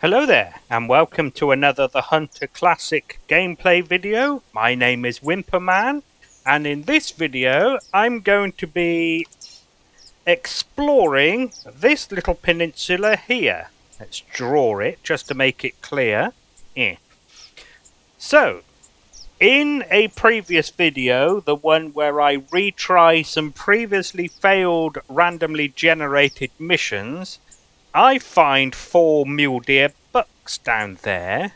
Hello there, and welcome to another The Hunter Classic gameplay video. My name is Whimperman, and in this video I'm going to be exploring this little peninsula here. Let's draw it just to make it clear. So, in a previous video, the one where I retry some previously failed randomly generated missions, I find 4 mule deer bucks down there,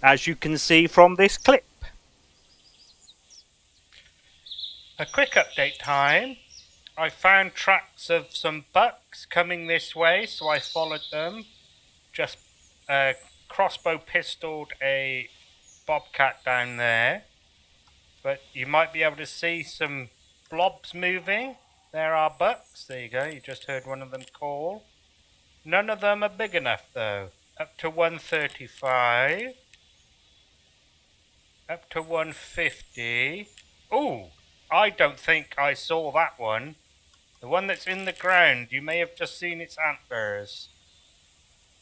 as you can see from this clip. A quick update time. I found tracks of some bucks coming this way, so I followed them. Just crossbow pistoled a bobcat down there. But you might be able to see some blobs moving. There are bucks. There you go, you just heard one of them call. None of them are big enough though. Up to 135. Up to 150. Ooh, I don't think I saw that one. The one that's in the ground, you may have just seen its antlers.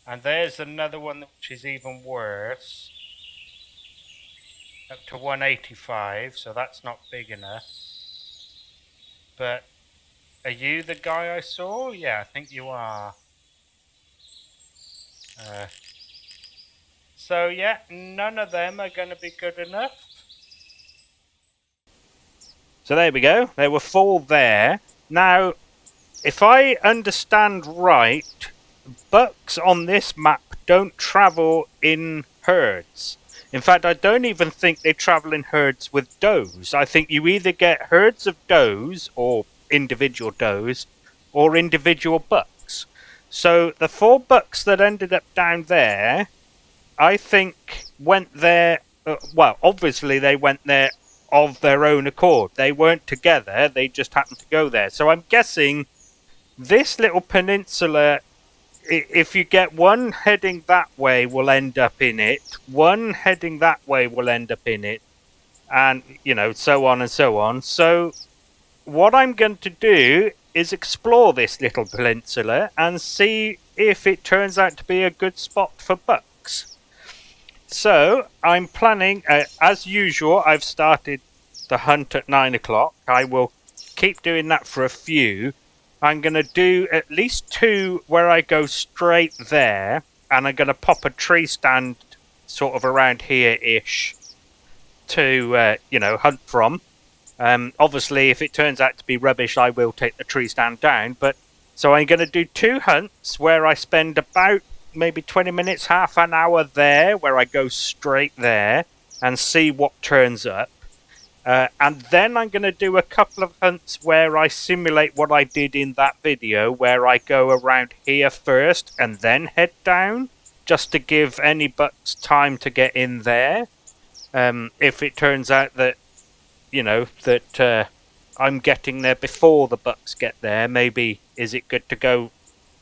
And there's another one which is even worse. Up to 185, so that's not big enough. But are you the guy I saw? Yeah, I think you are. So yeah, none of them are going to be good enough. So there we go. There were 4 there. Now, if I understand right, bucks on this map don't travel in herds. In fact, I don't even think they travel in herds with does. I think you either get herds of does, or individual does, or individual bucks. So the 4 bucks that ended up down there, I think went there, well, obviously they went there of their own accord. They weren't together, they just happened to go there. So I'm guessing this little peninsula, if you get one heading that way, will end up in it. One heading that way will end up in it. And, you know, so on and so on. So what I'm going to do is explore this little peninsula and see if it turns out to be a good spot for bucks. So I'm planning, as usual, I've started the hunt at 9 o'clock. I will keep doing that for a few. I'm going to do at least 2 where I go straight there, and I'm going to pop a tree stand sort of around here-ish to, you know, hunt from. Obviously, if it turns out to be rubbish, I will take the tree stand down. But so I'm going to do 2 hunts where I spend about maybe 20 minutes, half an hour there, where I go straight there and see what turns up. And then I'm going to do a couple of hunts where I simulate what I did in that video, where I go around here first and then head down, just to give any bucks time to get in there. If it turns out that, you know, that I'm getting there before the bucks get there, maybe is it good to go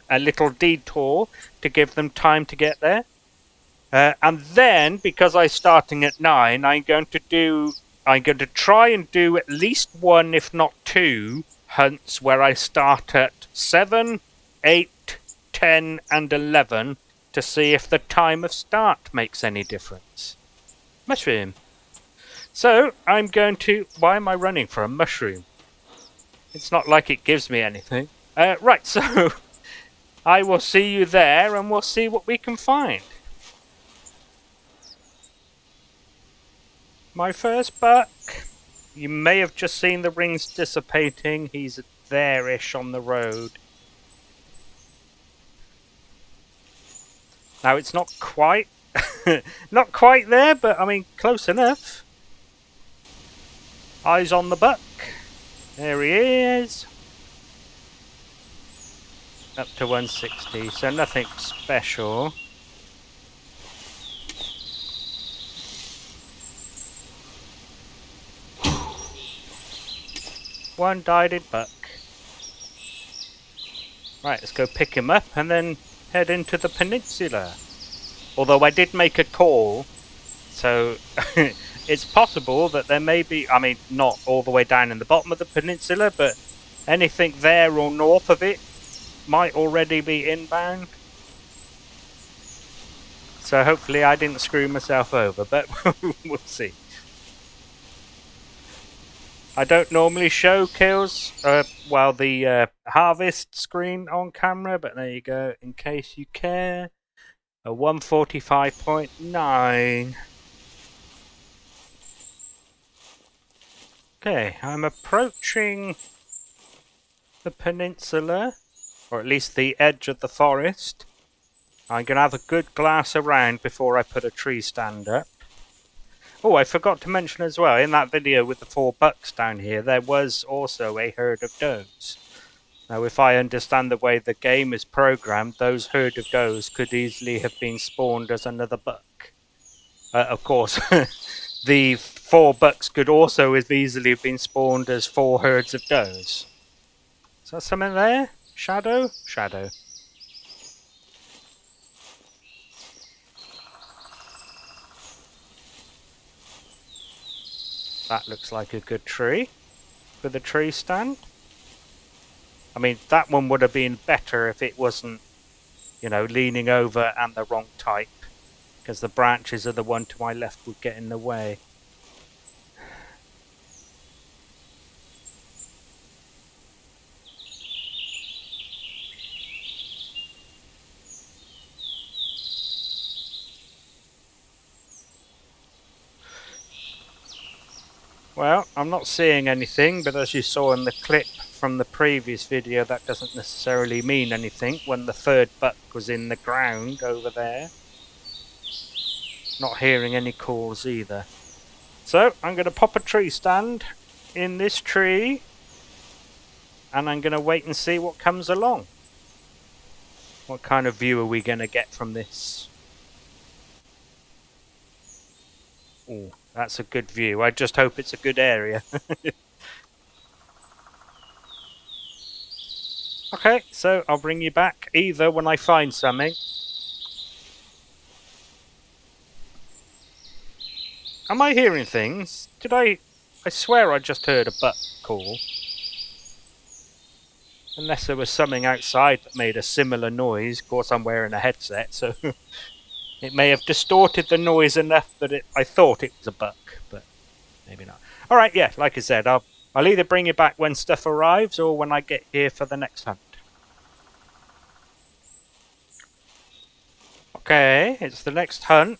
a little detour to give them time to get there? And then, because I'm starting at 9, I'm going to try and do at least 1, if not 2, hunts where I start at 7, 8, 10, and 11 to see if the time of start makes any difference. Mushroom. So, I'm going to... Why am I running for a mushroom? It's not like it gives me anything. Right, so... I will see you there, and we'll see what we can find. My first buck. You may have just seen the rings dissipating. He's there-ish on the road. Now, it's not quite... not quite there, but, I mean, close enough. Eyes on the buck. There he is. Up to 160, so nothing special. One-dyed buck. Right, let's go pick him up and then head into the peninsula. Although I did make a call, so it's possible that there may be, I mean, not all the way down in the bottom of the peninsula, but anything there or north of it might already be inbound. So hopefully I didn't screw myself over, but we'll see. I don't normally show kills, well, the harvest screen on camera, but there you go, in case you care. A 145.9. Okay, I'm approaching the peninsula, or at least the edge of the forest. I'm going to have a good glass around before I put a tree stand up. Oh, I forgot to mention as well, in that video with the 4 bucks down here, there was also a herd of does. Now, if I understand the way the game is programmed, those herd of does could easily have been spawned as another buck. Of course, the 4 bucks could also as easily have been spawned as 4 herds of does. Is that something there? Shadow? Shadow. That looks like a good tree for the tree stand. I mean, that one would have been better if it wasn't, you know, leaning over and the wrong type, because the branches of the one to my left would get in the way. Well, I'm not seeing anything, but as you saw in the clip from the previous video, that doesn't necessarily mean anything when the 3rd buck was in the ground over there. Not hearing any calls either. So, I'm going to pop a tree stand in this tree, and I'm going to wait and see what comes along. What kind of view are we going to get from this? Oh, that's a good view. I just hope it's a good area. Okay, so I'll bring you back either when I find something. Am I hearing things? Did I swear I just heard a buck call. Unless there was something outside that made a similar noise. Of course, I'm wearing a headset, so it may have distorted the noise enough that I thought it was a buck, but maybe not. Alright, yeah, like I said, I'll either bring you back when stuff arrives or when I get here for the next hunt. Okay, it's the next hunt.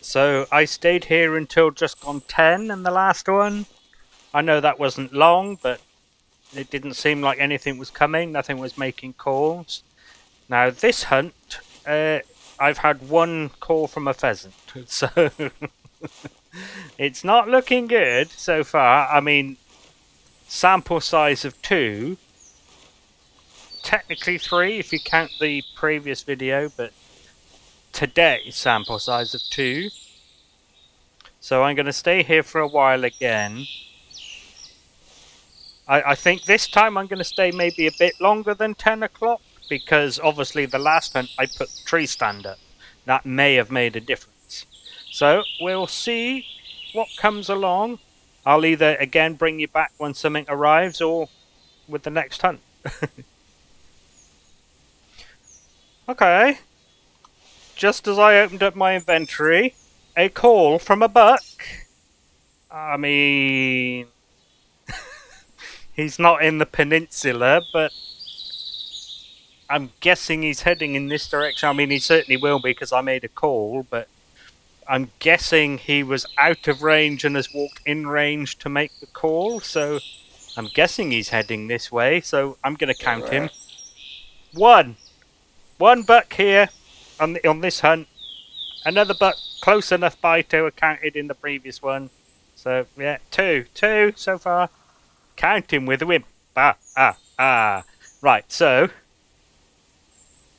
So I stayed here until just gone 10 in the last one. I know that wasn't long, but it didn't seem like anything was coming. Nothing was making calls. Now this hunt, I've had 1 call from a pheasant. So it's not looking good so far. I mean, sample size of 2. Technically 3 if you count the previous video, but today sample size of 2. So I'm going to stay here for a while again. I think this time I'm going to stay maybe a bit longer than 10 o'clock, because obviously the last hunt I put tree stand up. That may have made a difference. So we'll see what comes along. I'll either again bring you back when something arrives or with the next hunt. Okay. Just as I opened up my inventory, a call from a buck. I mean, he's not in the peninsula, but I'm guessing he's heading in this direction. I mean, he certainly will be because I made a call, but I'm guessing he was out of range and has walked in range to make the call, so I'm guessing he's heading this way, so I'm going to count him. 1 buck here on this hunt. Another buck close enough by to have counted in the previous one. So, yeah, 2 so far. Counting with a whim. Right, so,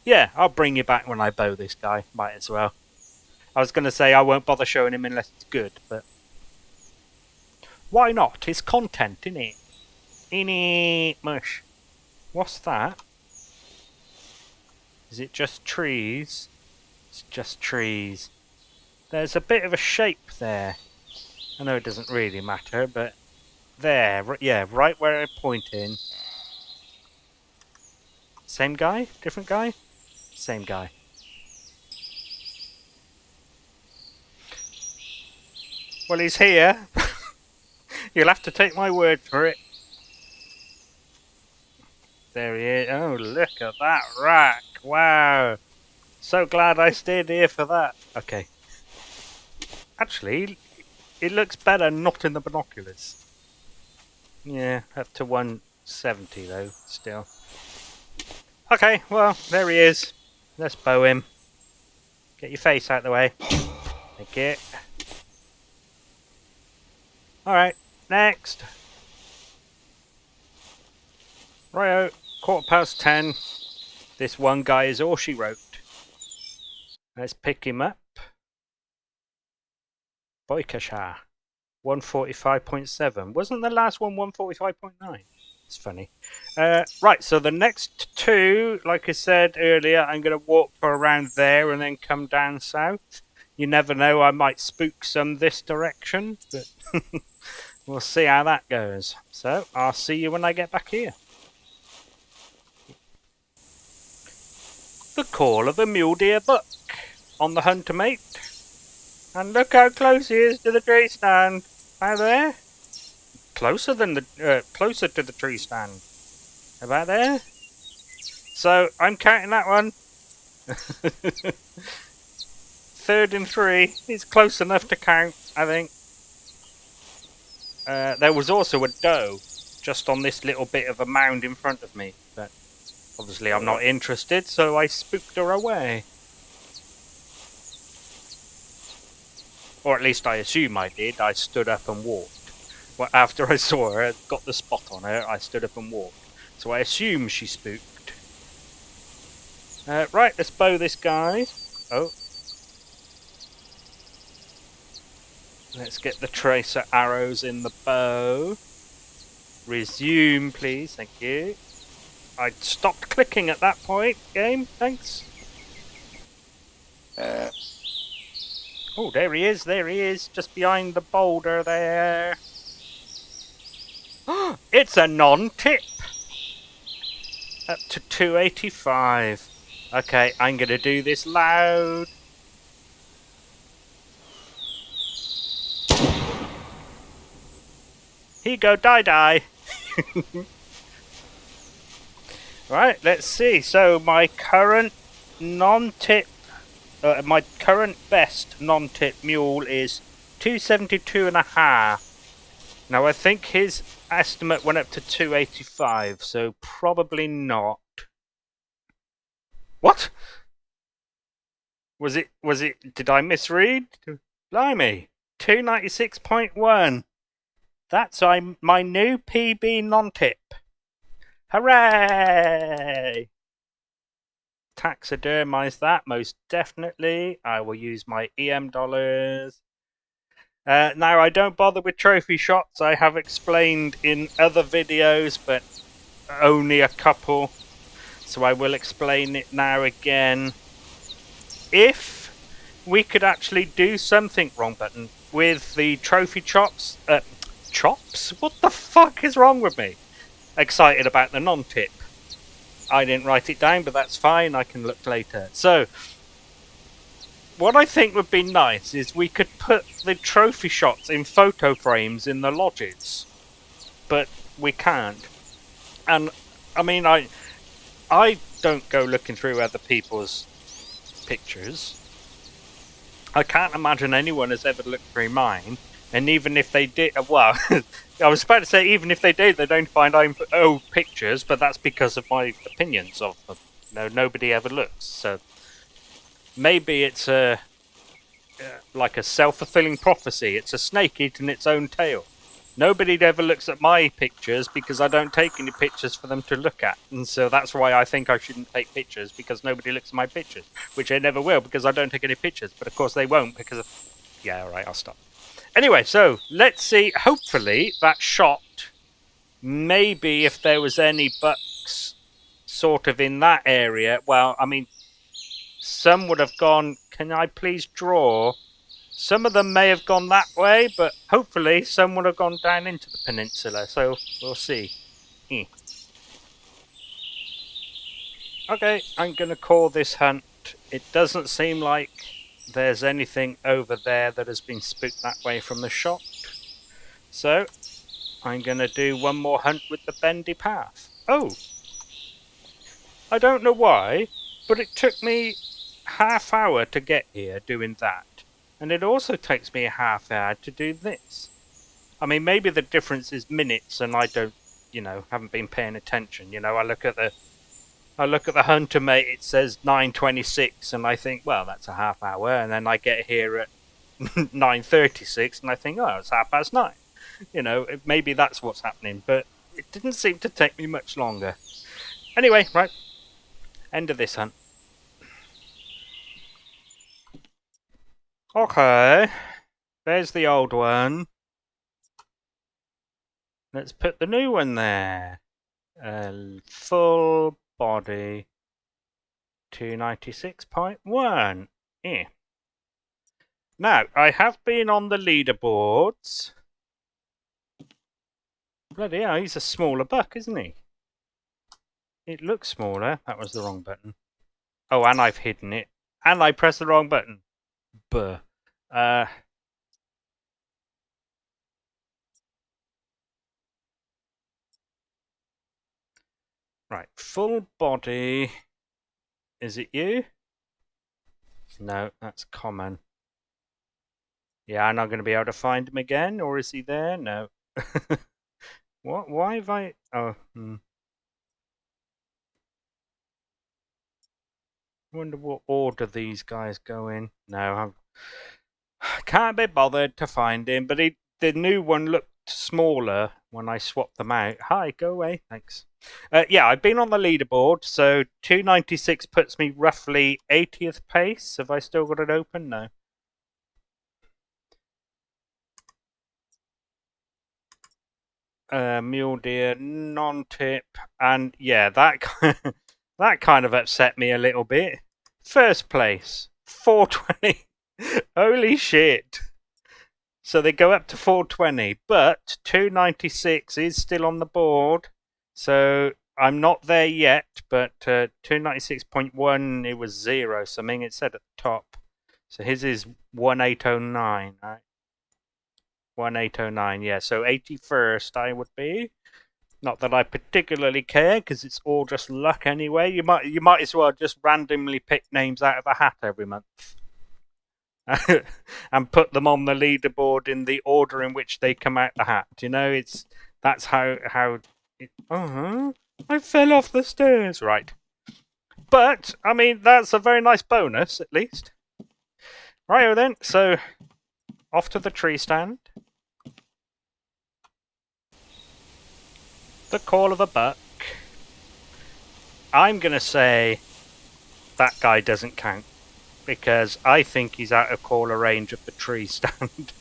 yeah, I'll bring you back when I bow this guy. Might as well. I was going to say I won't bother showing him unless it's good, but why not? It's content, innit? Innit, mush. What's that? Is it just trees? It's just trees. There's a bit of a shape there. I know it doesn't really matter, but there, yeah, right where I'm pointing. Same guy? Different guy? Same guy. Well, he's here. You'll have to take my word for it. There he is. Oh, look at that rack. Wow. So glad I stayed here for that. Okay. Actually, it looks better not in the binoculars. Yeah, up to 170 though, still. Okay, well, there he is. Let's bow him. Get your face out of the way. Thank you. Alright, next. Righto, 10:15. This one guy is all she wrote. Let's pick him up. Boykasha. 145.7. Wasn't the last one 145.9? It's funny. Right, so the next two, like I said earlier, I'm going to walk for around there and then come down south. You never know, I might spook some this direction, but we'll see how that goes. So, I'll see you when I get back here. The call of a mule deer buck on the hunter mate. And look how close he is to the tree stand. Out there. Closer than the closer to the tree stand. About there. So I'm counting that one. 3rd and 3. It's close enough to count, I think. There was also a doe just on this little bit of a mound in front of me, but obviously I'm not interested, so I spooked her away. Or at least I assume I did. I stood up and walked. Well, after I saw her, got the spot on her, I stood up and walked. So I assume she spooked. Right, let's bow this guy. Oh. Let's get the tracer arrows in the bow. Resume, please. Thank you. I stopped clicking at that point. Game, thanks. Oh, there he is, just behind the boulder there. It's a non-tip. Up to 285. Okay, I'm going to do this loud. Here you go, die. Right, let's see. So my current non-tip, my current best non-tip mule is 272.5. Now I think his estimate went up to 285, so probably not. What? Was it, did I misread? Blimey, 296.1. That's my new PB non-tip. Hooray! Taxidermize that, most definitely. I will use my EM dollars. Now, I don't bother with trophy shots. I have explained in other videos, but only a couple. So I will explain it now again. If we could actually do something, wrong button, with the trophy chops. Chops? What the fuck is wrong with me? Excited about the non-tip. I didn't write it down, but that's fine. I can look later. So, what I think would be nice is we could put the trophy shots in photo frames in the lodges. But we can't. And, I mean, I don't go looking through other people's pictures. I can't imagine anyone has ever looked through mine. And even if they did, well, I was about to say even if they did, they don't find old pictures, but that's because of my opinions of them. No, nobody ever looks. So maybe it's like a self-fulfilling prophecy. It's a snake eating its own tail. Nobody ever looks at my pictures because I don't take any pictures for them to look at. And so that's why I think I shouldn't take pictures, because nobody looks at my pictures. Which they never will, because I don't take any pictures. But of course they won't, because of... Yeah, alright, I'll stop. Anyway, so let's see. Hopefully that shot, maybe if there was any bucks sort of in that area. Well, I mean, some would have gone, can I please draw? Some of them may have gone that way, but hopefully some would have gone down into the peninsula. So we'll see. Okay, I'm going to call this hunt. It doesn't seem like there's anything over there that has been spooked that way from the shot. So I'm going to do one more hunt with the bendy path. Oh! I don't know why, but it took me half hour to get here doing that. And it also takes me a half hour to do this. I mean, maybe the difference is minutes and I don't, haven't been paying attention. I look at the Hunter, mate, it says 9:26 and I think, well, that's a half hour. And then I get here at 9:36 and I think, oh, it's 9:30. Maybe that's what's happening, but it didn't seem to take me much longer. Anyway, right, end of this hunt. Okay, there's the old one. Let's put the new one there. Full body 296.1. Yeah. Now, I have been on the leaderboards. Bloody hell, he's a smaller buck, isn't he? It looks smaller. That was the wrong button. Oh, and I've hidden it. And I pressed the wrong button. Buh. Right, full body. Is it you? No, that's common. Yeah, I'm not going to be able to find him again, or is he there? No. What? Why have I... Oh, I wonder what order these guys go in. No, I can't be bothered to find him, but the new one looked smaller when I swapped them out. Hi, go away, thanks. Yeah, I've been on the leaderboard, so 296 puts me roughly 80th pace. Have I still got it open? No. Mule deer, non-tip, and yeah, that kind of upset me a little bit. First place, 420. Holy shit. So they go up to 420, but 296 is still on the board. So I'm not there yet, but 296.1, it was 0, something it said at the top. So his is 1809, right? 1809, yeah. So 81st I would be. Not that I particularly care, because it's all just luck anyway. You might as well just randomly pick names out of a hat every month. And put them on the leaderboard in the order in which they come out the hat. That's how I fell off the stairs. Right. But, I mean, that's a very nice bonus, at least. Righto then, so off to the tree stand. The call of a buck. I'm going to say that guy doesn't count, because I think he's out of caller range of the tree stand.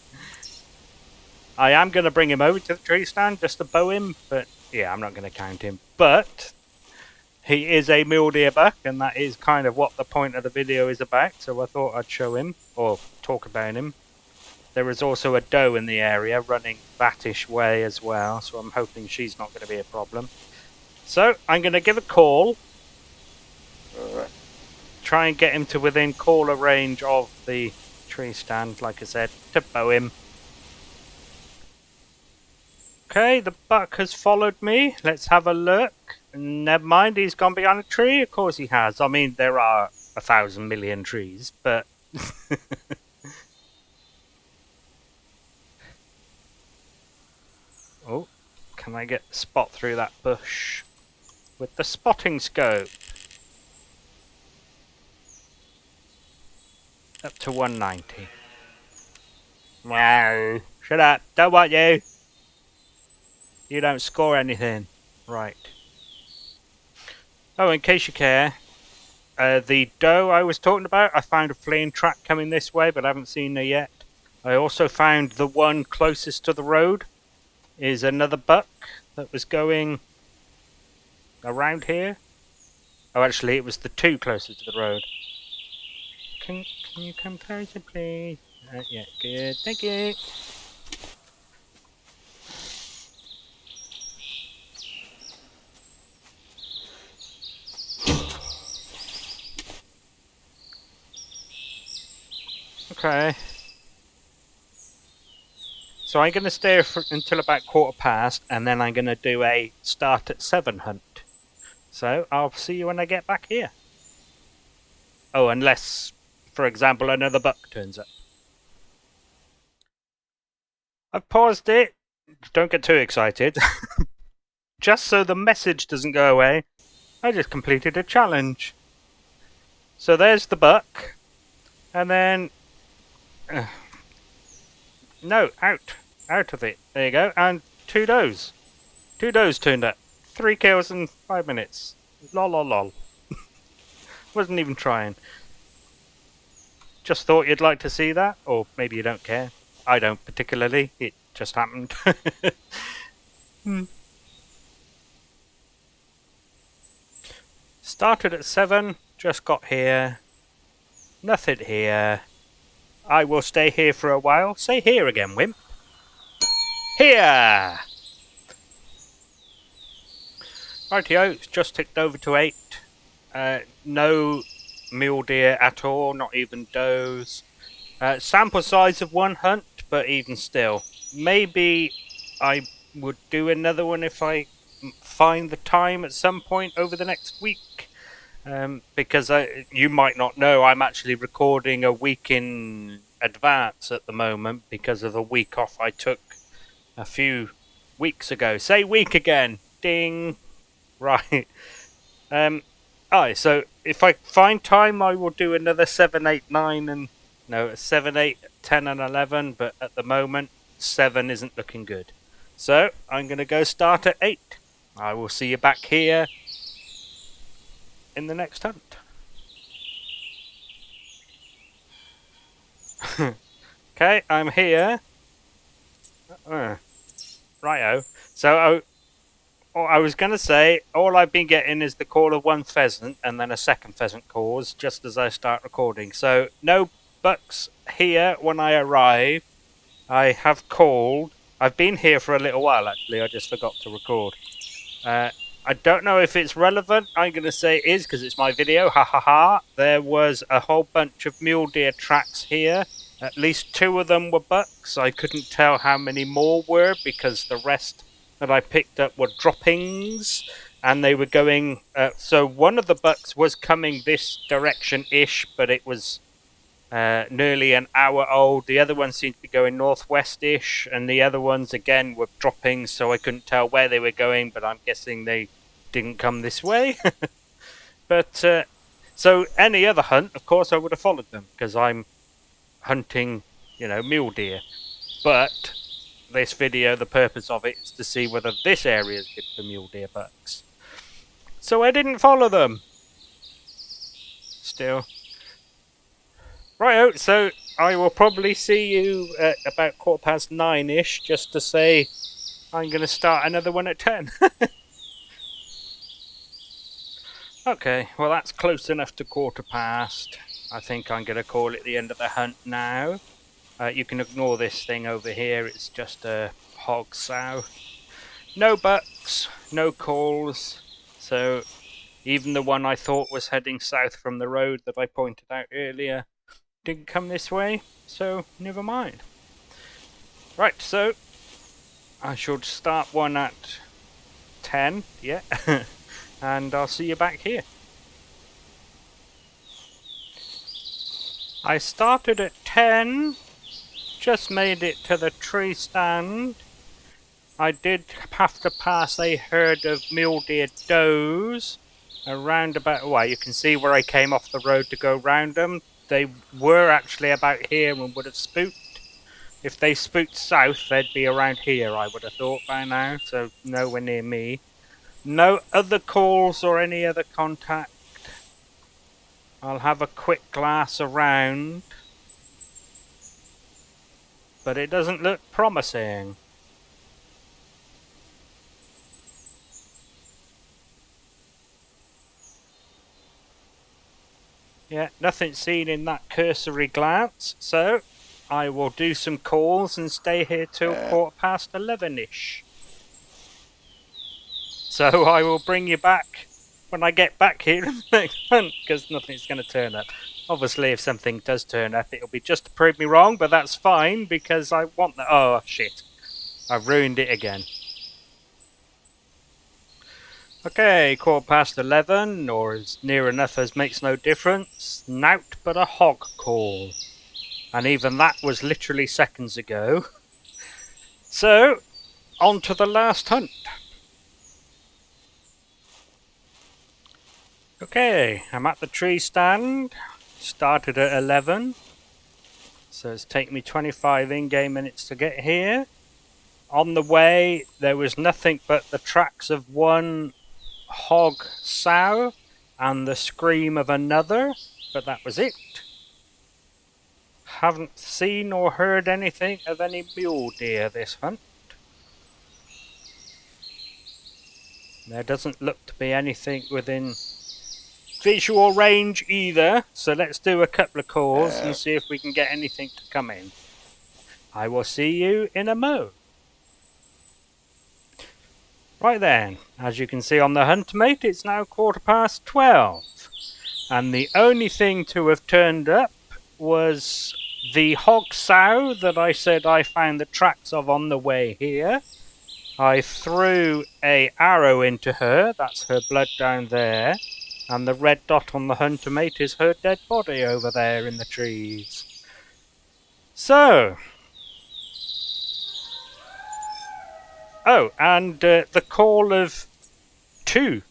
I am going to bring him over to the tree stand just to bow him, but yeah, I'm not going to count him. But he is a mule deer buck, and that is kind of what the point of the video is about, so I thought I'd show him, or talk about him. There is also a doe in the area running that-ish way as well, so I'm hoping she's not going to be a problem. So I'm going to give a call. Try and get him to within caller range of the tree stand, like I said, to bow him. Okay, the buck has followed me. Let's have a look. Never mind, he's gone behind a tree. Of course he has. I mean, there are 1,000 million trees, but... Oh, can I get the spot through that bush with the spotting scope? Up to 190. Wow. Shut up. Don't want you. You don't score anything. Right. Oh, in case you care, the doe I was talking about, I found a fleeing track coming this way, but I haven't seen her yet. I also found the one closest to the road is another buck that was going around here. Oh, actually, it was the two closest to the road. Can you come closer, please? Yeah, good. Thank you. Okay. So I'm going to stay until about 1:15, and then I'm going to do a start at 7 hunt. So I'll see you when I get back here. Oh, unless, for example, another buck turns up. I've paused it. Don't get too excited. Just so the message doesn't go away, I just completed a challenge. So there's the buck. And then... no, out. Out of it. There you go. And 2 does. 2 does turned up. 3 kills in 5 minutes. Lol lol lol. Wasn't even trying. Just thought you'd like to see that. Or maybe you don't care. I don't particularly. It just happened. Started at 7. Just got here. Nothing here. I will stay here for a while. Say here again, Wimp. Here! Rightio, it's just ticked over to 8. No mule deer at all, not even does. Sample size of 1 hunt, but even still. Maybe I would do another one if I find the time at some point over the next week. Because you might not know, I'm actually recording a week in advance at the moment because of a week off I took a few weeks ago. Say week again. Ding. Right. So if I find time, I will do another 7, 8, 9, and... No, 7, 8, 10, and 11, but at the moment, 7 isn't looking good. So, I'm going to go start at 8. I will see you back here in the next hunt. Okay, I'm here. Righto. So, I was going to say, all I've been getting is the call of 1 pheasant, and then a second pheasant calls, just as I start recording. So, no bucks here when I arrive. I have called. I've been here for a little while, actually. I just forgot to record. I don't know if it's relevant. I'm going to say it is because it's my video. Ha ha ha. There was a whole bunch of mule deer tracks here. At least 2 of them were bucks. I couldn't tell how many more were because the rest that I picked up were droppings. And they were going... so one of the bucks was coming this direction-ish, but it was nearly an hour old. The other one seemed to be going northwest-ish, and the other ones again were dropping, so I couldn't tell where they were going, but I'm guessing they didn't come this way. But so any other hunt, of course I would have followed them, because I'm hunting, mule deer. But this video, the purpose of it is to see whether this area is good for mule deer bucks. So I didn't follow them. Still. Right, so I will probably see you at about 9:15-ish, just to say I'm going to start another one at 10. Okay, well that's close enough to 1:15. I think I'm going to call it the end of the hunt now. You can ignore this thing over here, it's just a hog sow. No bucks, no calls, so even the one I thought was heading south from the road that I pointed out earlier didn't come this way, so never mind. Right, so I should start one at 10, yeah, and I'll see you back here. I started at 10, just made it to the tree stand. I did have to pass a herd of mule deer does around about, well, you can see where I came off the road to go round them. They were actually about here and would have spooked. If they spooked south, they'd be around here, I would have thought by now, so nowhere near me. No other calls or any other contact. I'll have a quick glass around. But it doesn't look promising. Yeah, nothing seen in that cursory glance, so I will do some calls and stay here till 11:15-ish. So I will bring you back when I get back here in the next hunt, because nothing's going to turn up. Obviously, if something does turn up, it'll be just to prove me wrong, but that's fine, because I want that. Oh, shit. I've ruined it again. Okay, 11:15, or as near enough as makes no difference. Nout but a hog call. And even that was literally seconds ago. So, on to the last hunt. Okay, I'm at the tree stand. Started at 11. So it's taken me 25 in-game minutes to get here. On the way, there was nothing but the tracks of one hog sow and the scream of another, but that was it. Haven't seen or heard anything of any mule deer this hunt. There doesn't look to be anything within visual range either, so let's do a couple of calls and see if we can get anything to come in. I will see you in a mo. Right then, as you can see on the hunt mate, it's now 12:15, and the only thing to have turned up was the hog sow that I said I found the tracks of on the way here. I threw a arrow into her, that's her blood down there, and the red dot on the hunter mate is her dead body over there in the trees. So, oh, and the call of 2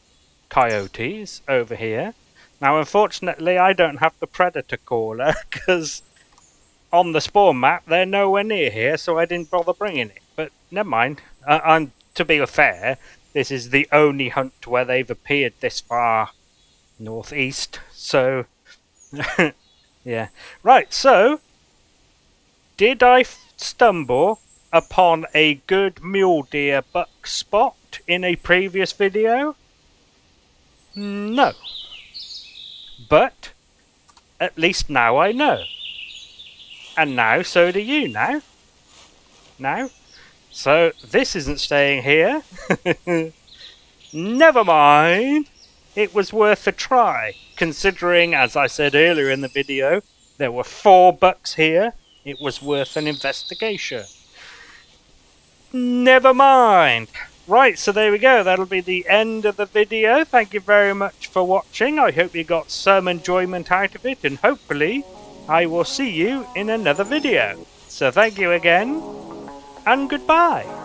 coyotes over here. Now, unfortunately, I don't have the predator caller, because on the spawn map, they're nowhere near here, so I didn't bother bringing it. But never mind. And to be fair, this is the only hunt where they've appeared this far northeast, so yeah. Right, so did I stumble upon a good mule deer buck spot in a previous video? No. But at least now I know. And now so do you now. Now. So this isn't staying here. Never mind. It was worth a try, considering, as I said earlier in the video, there were 4 bucks here. It was worth an investigation. Never mind. Right, so there we go. That'll be the end of the video. Thank you very much for watching. I hope you got some enjoyment out of it, and hopefully I will see you in another video. So thank you again, and goodbye.